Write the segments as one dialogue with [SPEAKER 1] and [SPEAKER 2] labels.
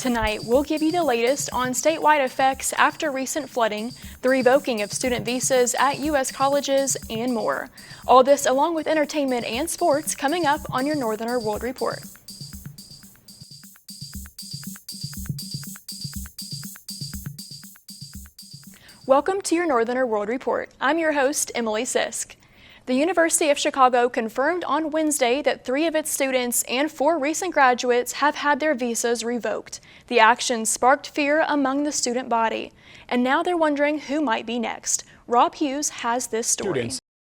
[SPEAKER 1] Tonight, we'll give you the latest on statewide effects after recent flooding, the revoking of student visas at U.S. colleges, and more. All this along with entertainment and sports coming up on your Northerner World Report. Welcome to your Northerner World Report. I'm your host, Emily Sisk. The University of Chicago confirmed on Wednesday that 3 of its students and 4 recent graduates have had their visas revoked. The action sparked fear among the student body, and now they're wondering who might be next. Rob Hughes has this story.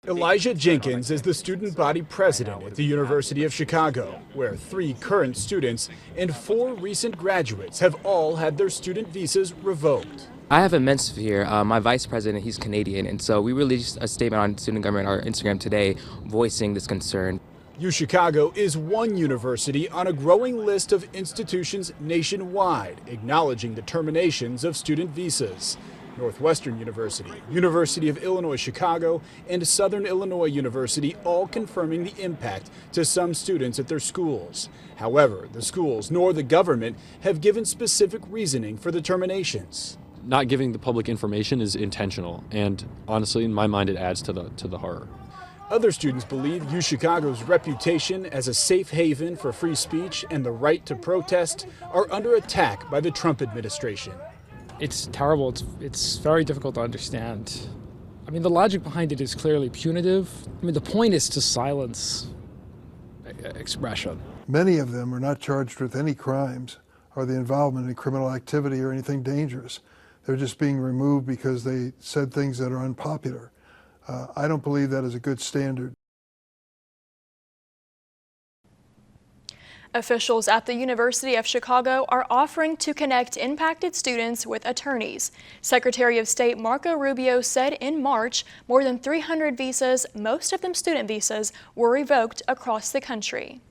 [SPEAKER 2] Elijah Jenkins is the student body president at the University of Chicago, where 3 current students and 4 recent graduates have all had their student visas revoked.
[SPEAKER 3] I have immense fear. My vice president, he's Canadian, and so we released a statement on student government on our Instagram today voicing this concern.
[SPEAKER 2] UChicago is one university on a growing list of institutions nationwide acknowledging the terminations of student visas. Northwestern University, University of Illinois Chicago, and Southern Illinois University all confirming the impact to some students at their schools. However, the schools nor the government have given specific reasoning for the terminations.
[SPEAKER 4] Not giving the public information is intentional, and honestly, in my mind, it adds to the horror.
[SPEAKER 2] Other students believe UChicago's reputation as a safe haven for free speech and the right to protest are under attack by the Trump administration.
[SPEAKER 5] It's terrible. It's very difficult to understand. I mean, the logic behind it is clearly punitive. I mean, the point is to silence expression.
[SPEAKER 6] Many of them are not charged with any crimes or the involvement in criminal activity or anything dangerous. They're just being removed because they said things that are unpopular. I don't believe that is a good standard.
[SPEAKER 1] Officials at the University of Chicago are offering to connect impacted students with attorneys. Secretary of State Marco Rubio said in March more than 300 visas, most of them student visas, were revoked across the country.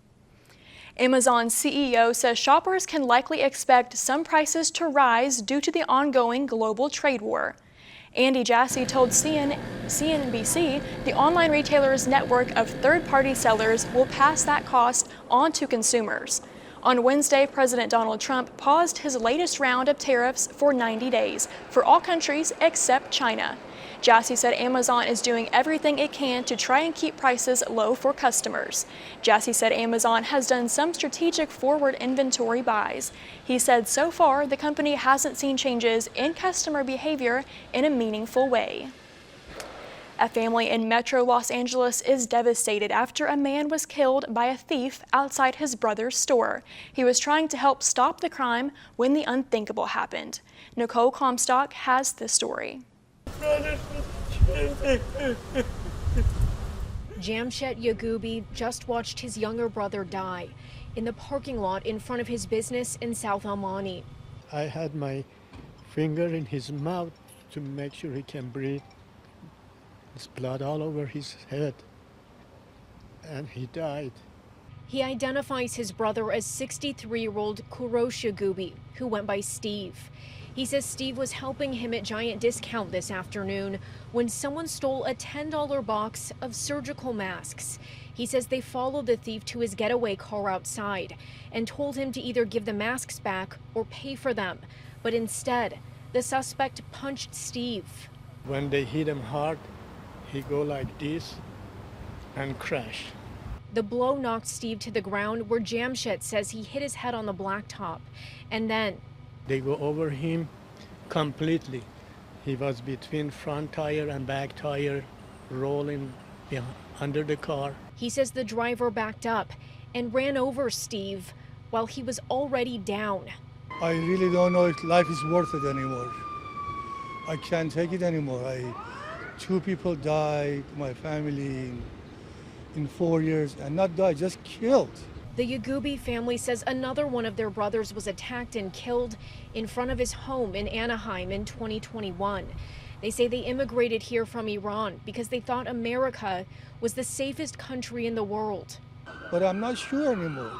[SPEAKER 1] Amazon's CEO says shoppers can likely expect some prices to rise due to the ongoing global trade war. Andy Jassy told CNBC the online retailer's network of third-party sellers will pass that cost on to consumers. On Wednesday, President Donald Trump paused his latest round of tariffs for 90 days for all countries except China. Jassy said Amazon is doing everything it can to try and keep prices low for customers. Jassy said Amazon has done some strategic forward inventory buys. He said so far the company hasn't seen changes in customer behavior in a meaningful way. A family in Metro Los Angeles is devastated after a man was killed by a thief outside his brother's store. He was trying to help stop the crime when the unthinkable happened. Nicole Comstock has this story.
[SPEAKER 7] Jamshed Yagubi just watched his younger brother die in the parking lot in front of his business in South El Monte.
[SPEAKER 8] I had my finger in his mouth to make sure he can breathe. There's blood all over his head, and he died.
[SPEAKER 7] He identifies his brother as 63-year-old Kurosh Yagubi, who went by Steve. He says Steve was helping him at Giant Discount this afternoon when someone stole a $10 box of surgical masks. He says they followed the thief to his getaway car outside and told him to either give the masks back or pay for them. But instead, the suspect punched Steve.
[SPEAKER 8] When they hit him hard, he go like this and crash.
[SPEAKER 7] The blow knocked Steve to the ground where Jamshed says he hit his head on the blacktop. And then
[SPEAKER 8] they go over him completely. He was between front tire and back tire, rolling under the car.
[SPEAKER 7] He says the driver backed up and ran over Steve while he was already down.
[SPEAKER 6] I really don't know if life is worth it anymore. I can't take it anymore. 2 people died, my family, in 4 years, and not died, just killed.
[SPEAKER 7] The Yagubi family says another one of their brothers was attacked and killed in front of his home in Anaheim in 2021. They say they immigrated here from Iran because they thought America was the safest country in the world.
[SPEAKER 6] But I'm not sure anymore.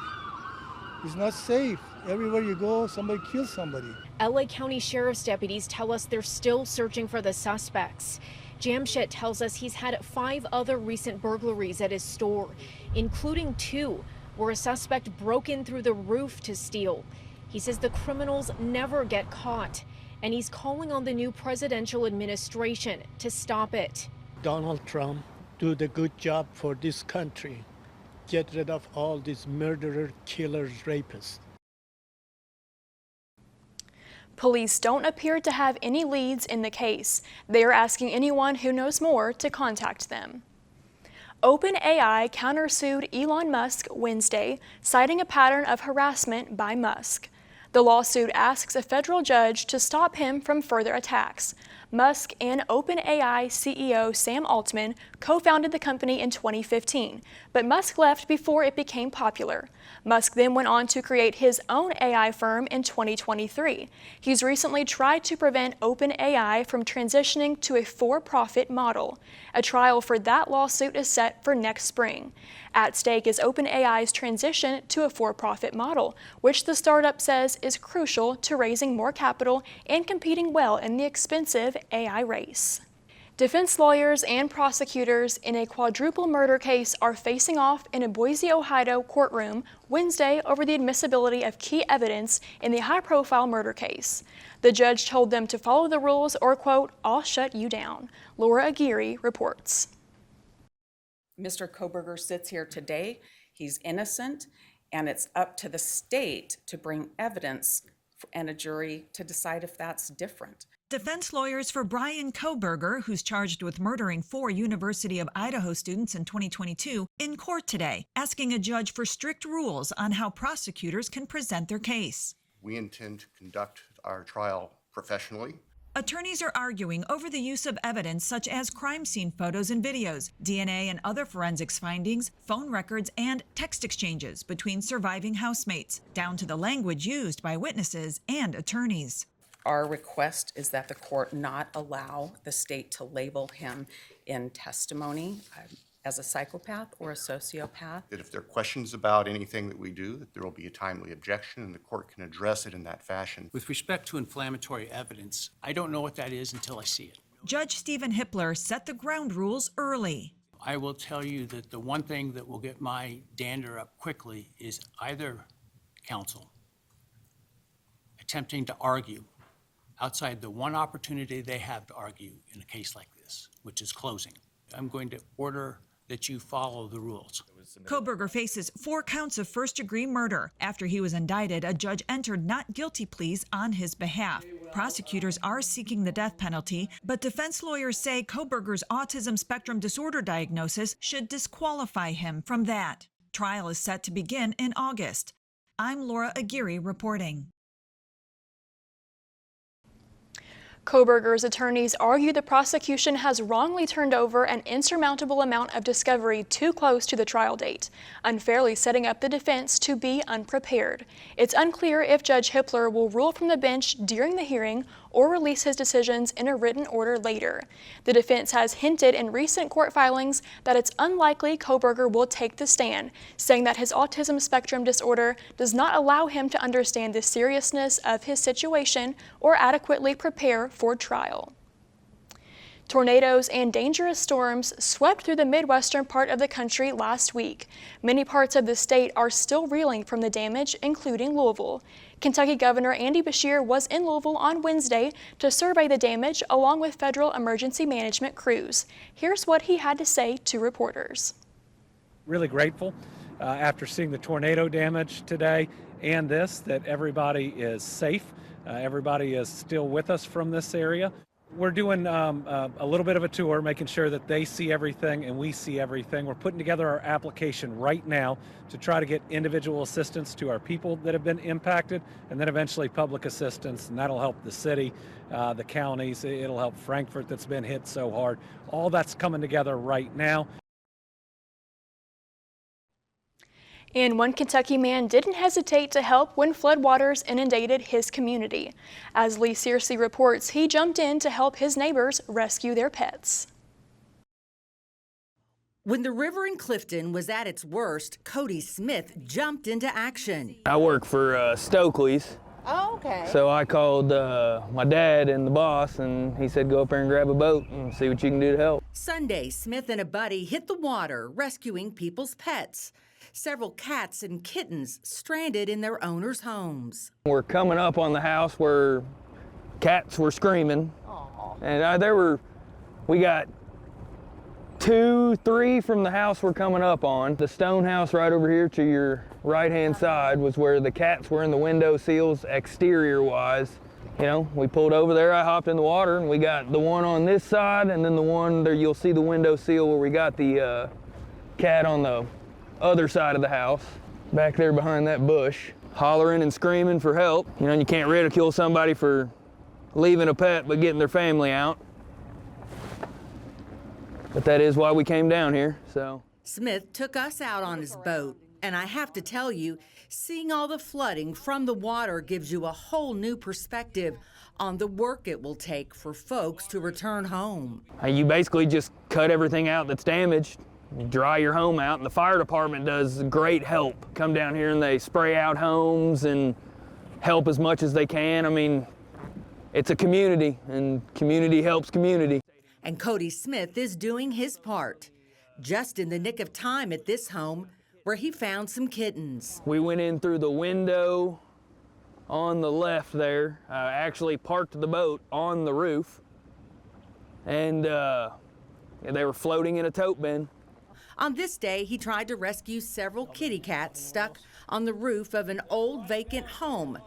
[SPEAKER 6] It's not safe. Everywhere you go, somebody kills somebody.
[SPEAKER 7] LA County Sheriff's deputies tell us they're still searching for the suspects. Jamshed tells us he's had 5 other recent burglaries at his store, including 2 where a suspect broke in through the roof to steal. He says the criminals never get caught, and he's calling on the new presidential administration to stop it.
[SPEAKER 8] Donald Trump, do the good job for this country. Get rid of all these murderers, killers, rapists.
[SPEAKER 1] Police don't appear to have any leads in the case. They are asking anyone who knows more to contact them. OpenAI countersued Elon Musk Wednesday, citing a pattern of harassment by Musk. The lawsuit asks a federal judge to stop him from further attacks. Musk and OpenAI CEO Sam Altman co-founded the company in 2015, but Musk left before it became popular. Musk then went on to create his own AI firm in 2023. He's recently tried to prevent OpenAI from transitioning to a for-profit model. A trial for that lawsuit is set for next spring. At stake is OpenAI's transition to a for-profit model, which the startup says is crucial to raising more capital and competing well in the expensive AI race. Defense lawyers and prosecutors in a quadruple murder case are facing off in a Boise, Ohio courtroom Wednesday over the admissibility of key evidence in the high-profile murder case. The judge told them to follow the rules or, quote, "I'll shut you down." Laura Aguirre reports.
[SPEAKER 9] Mr. Kohberger sits here today. He's innocent, and it's up to the state to bring evidence and a jury to decide if that's different.
[SPEAKER 10] Defense lawyers for Brian Kohberger, who's charged with murdering 4 University of Idaho students in 2022, in court today, asking a judge for strict rules on how prosecutors can present their case.
[SPEAKER 11] We intend to conduct our trial professionally.
[SPEAKER 10] Attorneys are arguing over the use of evidence such as crime scene photos and videos, DNA and other forensics findings, phone records, and text exchanges between surviving housemates, down to the language used by witnesses and attorneys.
[SPEAKER 9] Our request is that the court not allow the state to label him in testimony as a psychopath or a sociopath.
[SPEAKER 11] That if there are questions about anything that we do, that there will be a timely objection and the court can address it in that fashion.
[SPEAKER 12] With respect to inflammatory evidence, I don't know what that is until I see it.
[SPEAKER 10] Judge Stephen Hippler set the ground rules early.
[SPEAKER 12] I will tell you that the one thing that will get my dander up quickly is either counsel attempting to argue outside the one opportunity they have to argue in a case like this, which is closing. I'm going to order that you follow the rules.
[SPEAKER 10] Kohberger faces 4 counts of first-degree murder. After he was indicted, a judge entered not guilty pleas on his behalf. Prosecutors are seeking the death penalty, but defense lawyers say Kohberger's autism spectrum disorder diagnosis should disqualify him from that. Trial is set to begin in August. I'm Laura Aguirre reporting.
[SPEAKER 1] Kohberger's attorneys argue the prosecution has wrongly turned over an insurmountable amount of discovery too close to the trial date, unfairly setting up the defense to be unprepared. It's unclear if Judge Hippler will rule from the bench during the hearing or release his decisions in a written order later. The defense has hinted in recent court filings that it's unlikely Kohberger will take the stand, saying that his autism spectrum disorder does not allow him to understand the seriousness of his situation or adequately prepare for trial. Tornadoes and dangerous storms swept through the Midwestern part of the country last week. Many parts of the state are still reeling from the damage, including Louisville. Kentucky Governor Andy Beshear was in Louisville on Wednesday to survey the damage along with federal emergency management crews. Here's what he had to say to reporters.
[SPEAKER 13] Really grateful after seeing the tornado damage today and this, that everybody is safe. Everybody is still with us from this area. We're doing a little bit of a tour, making sure that they see everything and we see everything. We're putting together our application right now to try to get individual assistance to our people that have been impacted, and then eventually public assistance, and that'll help the city, the counties. It'll help Frankfort that's been hit so hard. All that's coming together right now.
[SPEAKER 1] And one Kentucky man didn't hesitate to help when floodwaters inundated his community. As Lee Searcy reports, he jumped in to help his neighbors rescue their pets.
[SPEAKER 14] When the river in Clifton was at its worst, Cody Smith jumped into action.
[SPEAKER 15] I work for Stokely's.
[SPEAKER 14] Oh, okay.
[SPEAKER 15] So I called my dad and the boss, and he said go up there and grab a boat and see what you can do to help.
[SPEAKER 14] Sunday, Smith and a buddy hit the water, rescuing people's pets. several cats and kittens stranded in their owners' homes.
[SPEAKER 15] We're coming up on the house where cats were screaming, and we got 2, 3 from the house we're coming up on. The stone house right over here to your right-hand side was where the cats were in the window sills, exterior-wise. You know, we pulled over there, I hopped in the water, and we got the one on this side, and then the one there, you'll see the window sill where we got the cat on the other side of the house, back there behind that bush, hollering and screaming for help. You know, and you can't ridicule somebody for leaving a pet but getting their family out. But that is why we came down here, so.
[SPEAKER 14] Smith took us out on his boat, and I have to tell you, seeing all the flooding from the water gives you a whole new perspective on the work it will take for folks to return home.
[SPEAKER 15] You basically just cut everything out that's damaged, you dry your home out, and the fire department does great help. Come down here and they spray out homes and help as much as they can. I mean, it's a community, and community helps community.
[SPEAKER 14] And Cody Smith is doing his part, just in the nick of time at this home where he found some kittens.
[SPEAKER 15] We went in through the window on the left there, actually parked the boat on the roof, and they were floating in a tote bin.
[SPEAKER 14] On this day, he tried to rescue several kitty cats stuck on the roof of an old vacant home,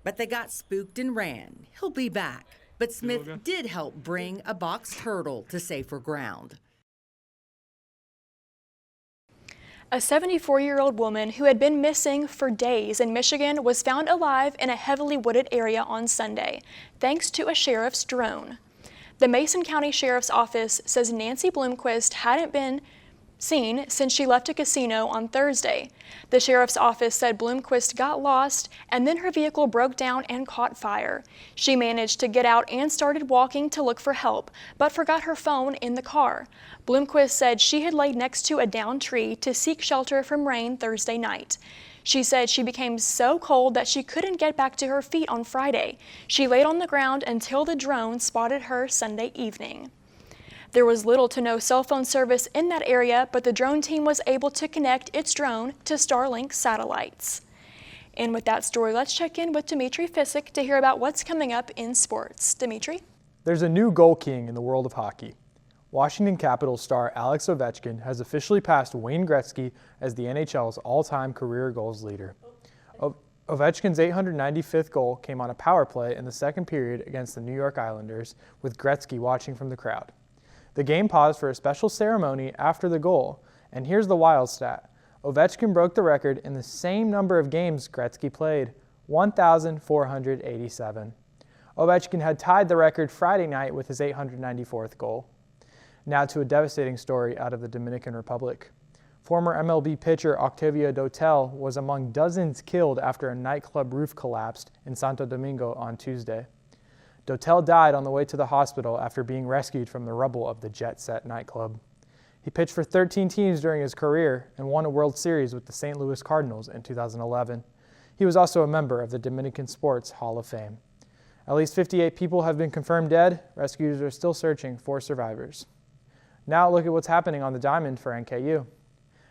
[SPEAKER 14] but they got spooked and ran. He'll be back. But Smith did help bring a box turtle to safer ground.
[SPEAKER 1] A 74-year-old woman who had been missing for days in Michigan was found alive in a heavily wooded area on Sunday, thanks to a sheriff's drone. The Mason County Sheriff's Office says Nancy Bloomquist hadn't been seen since she left a casino on Thursday. The sheriff's office said Bloomquist got lost and then her vehicle broke down and caught fire. She managed to get out and started walking to look for help, but forgot her phone in the car. Bloomquist said she had laid next to a downed tree to seek shelter from rain Thursday night. She said she became so cold that she couldn't get back to her feet on Friday. She laid on the ground until the drone spotted her Sunday evening. There was little to no cell phone service in that area, but the drone team was able to connect its drone to Starlink satellites. And with that story, let's check in with Dimitrije Fisic to hear about what's coming up in sports. Dimitrije?
[SPEAKER 16] There's a new goal king in the world of hockey. Washington Capitals star Alex Ovechkin has officially passed Wayne Gretzky as the NHL's all-time career goals leader. Ovechkin's 895th goal came on a power play in the second period against the New York Islanders, with Gretzky watching from the crowd. The game paused for a special ceremony after the goal, and here's the wild stat. Ovechkin broke the record in the same number of games Gretzky played, 1,487. Ovechkin had tied the record Friday night with his 894th goal. Now to a devastating story out of the Dominican Republic. Former MLB pitcher Octavio Dotel was among dozens killed after a nightclub roof collapsed in Santo Domingo on Tuesday. Dotel died on the way to the hospital after being rescued from the rubble of the Jet Set nightclub. He pitched for 13 teams during his career and won a World Series with the St. Louis Cardinals in 2011. He was also a member of the Dominican Sports Hall of Fame. At least 58 people have been confirmed dead. Rescuers are still searching for survivors. Now look at what's happening on the diamond for NKU.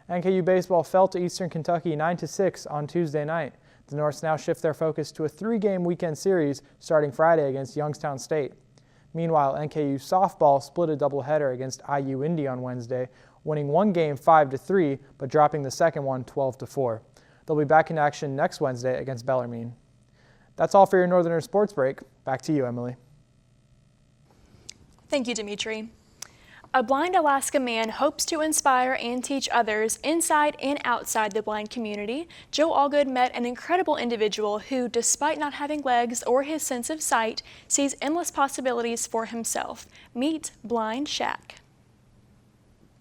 [SPEAKER 16] NKU baseball fell to Eastern Kentucky 9-6 on Tuesday night. The Norse now shift their focus to a 3-game weekend series starting Friday against Youngstown State. Meanwhile, NKU softball split a doubleheader against IU Indy on Wednesday, winning one game 5-3, but dropping the second one 12-4. They'll be back in action next Wednesday against Bellarmine. That's all for your Northerners Sports Break. Back to you, Emily.
[SPEAKER 1] Thank you, Dimitrije. A blind Alaska man hopes to inspire and teach others inside and outside the blind community. Joe Allgood met an incredible individual who, despite not having legs or his sense of sight, sees endless possibilities for himself. Meet Blind Shack.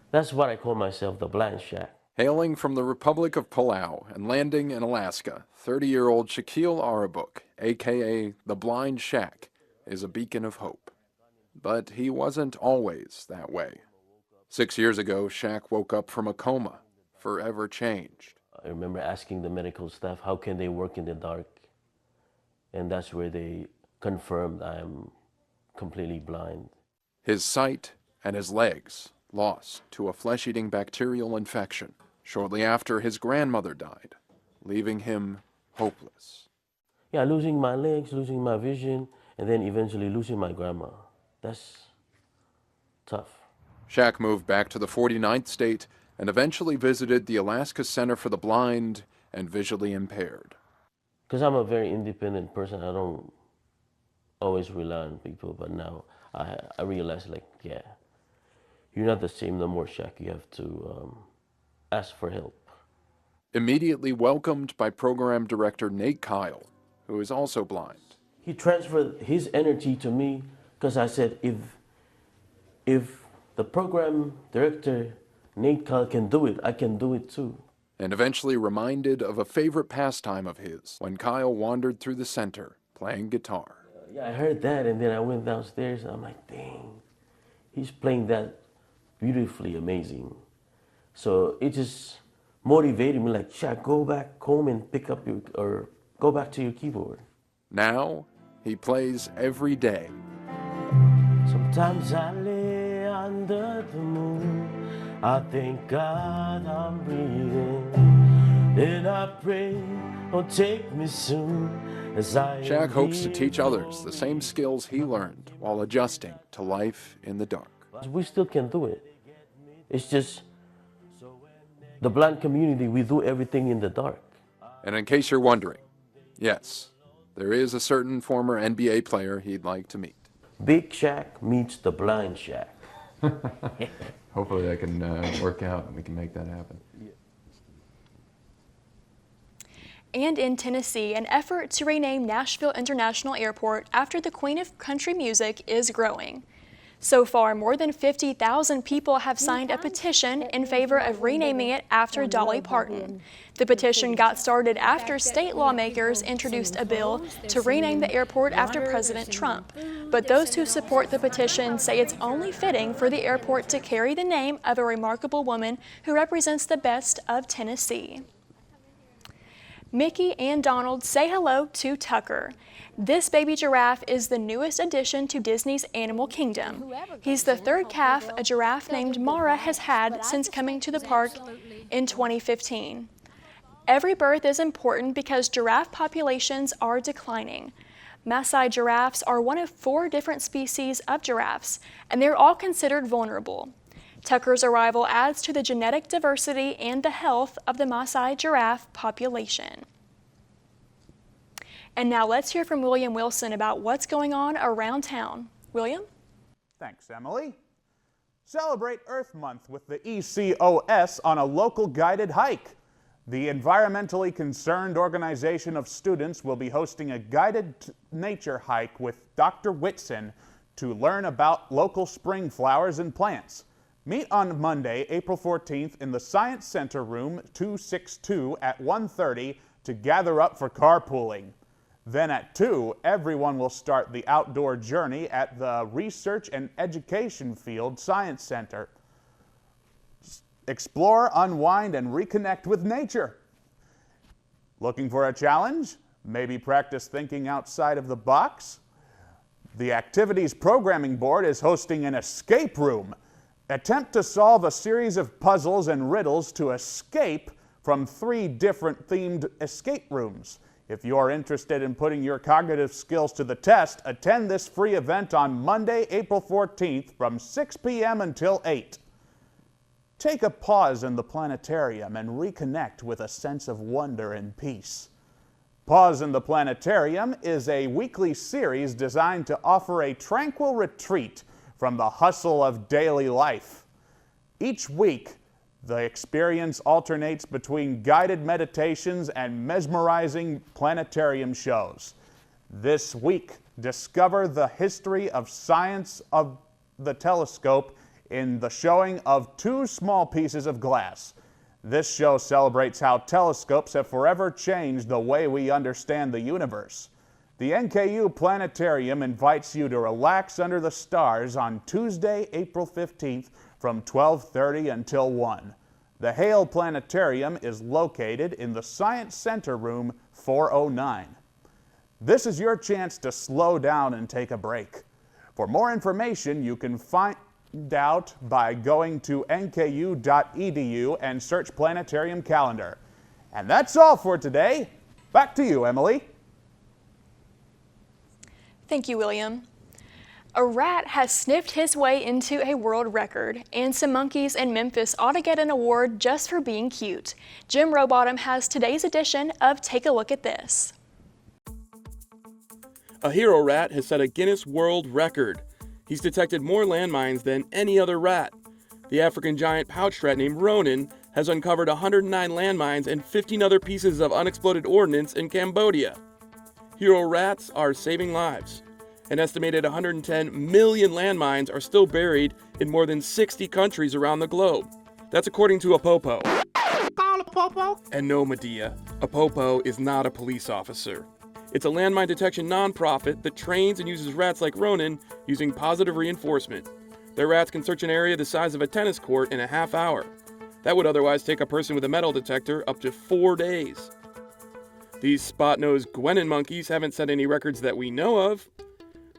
[SPEAKER 17] That's what I call myself, the Blind Shack.
[SPEAKER 18] Hailing from the Republic of Palau and landing in Alaska, 30-year-old Shaquille Arabuk, a.k.a. the Blind Shack, is a beacon of hope. But he wasn't always that way. 6 years ago, Shaq woke up from a coma, forever changed.
[SPEAKER 17] I remember asking the medical staff, how can they work in the dark? And that's where they confirmed I'm completely blind.
[SPEAKER 18] His sight and his legs lost to a flesh-eating bacterial infection. shortly after his grandmother died, leaving him hopeless.
[SPEAKER 17] Yeah, losing my legs, losing my vision, and then eventually losing my grandma. That's tough.
[SPEAKER 18] Shaq moved back to the 49th state and eventually visited the Alaska Center for the Blind and Visually Impaired.
[SPEAKER 17] Because I'm a very independent person, I don't always rely on people, but now I realize, like, yeah, you're not the same no more, Shaq. You have to ask for help.
[SPEAKER 18] Immediately welcomed by program director Nate Kyle, who is also blind.
[SPEAKER 17] He transferred his energy to me because I said, if the program director Nate Kyle can do it, I can do it too.
[SPEAKER 18] And eventually reminded of a favorite pastime of his when Kyle wandered through the center playing guitar.
[SPEAKER 17] Yeah, I heard that, and then I went downstairs and I'm like, dang, he's playing that beautifully amazing. So it just motivated me, like, Shaq, go back home and pick up or go back to your keyboard.
[SPEAKER 18] Now, he plays every day.
[SPEAKER 17] Sometimes I lay under the moon, I thank God I'm breathing, then I pray, oh, take me soon.
[SPEAKER 18] Shaq hopes to teach others the same skills he learned while adjusting to life in the dark.
[SPEAKER 17] We still can do it. It's just the blind community, we do everything in the dark.
[SPEAKER 18] And in case you're wondering, yes, there is a certain former NBA player he'd like to meet.
[SPEAKER 17] Big Shaq meets the blind Shaq.
[SPEAKER 19] Hopefully that can work out and we can make that happen.
[SPEAKER 1] And in Tennessee, an effort to rename Nashville International Airport after the Queen of Country Music is growing. So far, more than 50,000 people have signed a petition in favor of renaming it after Dolly Parton. The petition got started after state lawmakers introduced a bill to rename the airport after President Trump. But those who support the petition say it's only fitting for the airport to carry the name of a remarkable woman who represents the best of Tennessee. Mickey and Donald say hello to Tucker. This baby giraffe is the newest addition to Disney's Animal Kingdom. He's the third calf a giraffe named Mara has had since coming to the park in 2015. Every birth is important because giraffe populations are declining. Maasai giraffes are one of 4 different species of giraffes, and they're all considered vulnerable. Tucker's arrival adds to the genetic diversity and the health of the Maasai giraffe population. And now let's hear from William Wilson about what's going on around town. William?
[SPEAKER 20] Thanks, Emily. Celebrate Earth Month with the ECOS on a local guided hike. The environmentally concerned organization of students will be hosting a guided nature hike with Dr. Whitson to learn about local spring flowers and plants. Meet on Monday, April 14th in the Science Center Room 262 at 1:30 to gather up for carpooling. Then at 2, everyone will start the outdoor journey at the Research and Education Field Science Center. Explore, unwind, and reconnect with nature. Looking for a challenge? Maybe practice thinking outside of the box? The Activities Programming Board is hosting an escape room. Attempt to solve a series of puzzles and riddles to escape from 3 different themed escape rooms. If you're interested in putting your cognitive skills to the test, attend this free event on Monday, April 14th from 6 p.m. until 8. Take a pause in the planetarium and reconnect with a sense of wonder and peace. Pause in the Planetarium is a weekly series designed to offer a tranquil retreat from the hustle of daily life. Each week, the experience alternates between guided meditations and mesmerizing planetarium shows. This week, discover the history of science of the telescope in the showing of 2 small pieces of glass. This show celebrates how telescopes have forever changed the way we understand the universe. The NKU Planetarium invites you to relax under the stars on Tuesday, April 15th from 12:30 until 1. The Hale Planetarium is located in the Science Center Room 409. This is your chance to slow down and take a break. For more information, you can find out by going to nku.edu and search Planetarium Calendar. And that's all for today. Back to you, Emily.
[SPEAKER 1] Thank you, William. A rat has sniffed his way into a world record, and some monkeys in Memphis ought to get an award just for being cute. Jim Rowbottom has today's edition of Take a Look at This.
[SPEAKER 21] A hero rat has set a Guinness World Record. He's detected more landmines than any other rat. The African giant pouched rat named Ronan has uncovered 109 landmines and 15 other pieces of unexploded ordnance in Cambodia. Hero rats are saving lives. An estimated 110 million landmines are still buried in more than 60 countries around the globe. That's according to a popo.
[SPEAKER 22] Call a popo.
[SPEAKER 21] And no, Medea, a popo is not a police officer. It's a landmine detection nonprofit that trains and uses rats like Ronan using positive reinforcement. Their rats can search an area the size of a tennis court in a half hour. That would otherwise take a person with a metal detector up to 4 days. These spot-nosed Gwenin monkeys haven't set any records that we know of,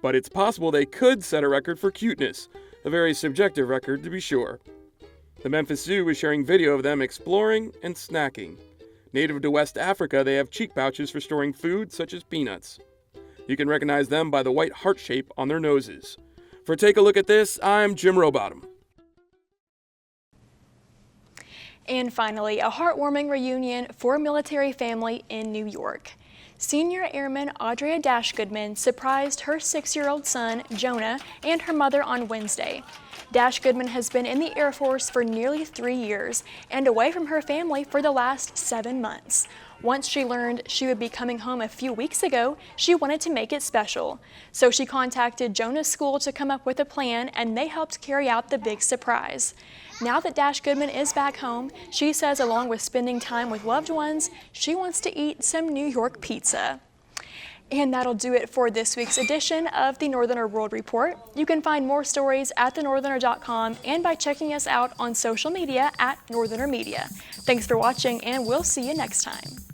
[SPEAKER 21] but it's possible they could set a record for cuteness, a very subjective record to be sure. The Memphis Zoo is sharing video of them exploring and snacking. Native to West Africa, they have cheek pouches for storing food such as peanuts. You can recognize them by the white heart shape on their noses. For Take a Look at This, I'm Jim Rowbottom.
[SPEAKER 1] And finally, a heartwarming reunion for a military family in New York. Senior Airman Audrea Dashgoodman surprised her 6-year-old son, Jonah, and her mother on Wednesday. Dashgoodman has been in the Air Force for nearly 3 years and away from her family for the last 7 months. Once she learned she would be coming home a few weeks ago, she wanted to make it special. So she contacted Jonah's school to come up with a plan, and they helped carry out the big surprise. Now that Dashgoodman is back home, she says along with spending time with loved ones, she wants to eat some New York pizza. And that'll do it for this week's edition of the Northerner World Report. You can find more stories at thenortherner.com and by checking us out on social media at Northerner Media. Thanks for watching, and we'll see you next time.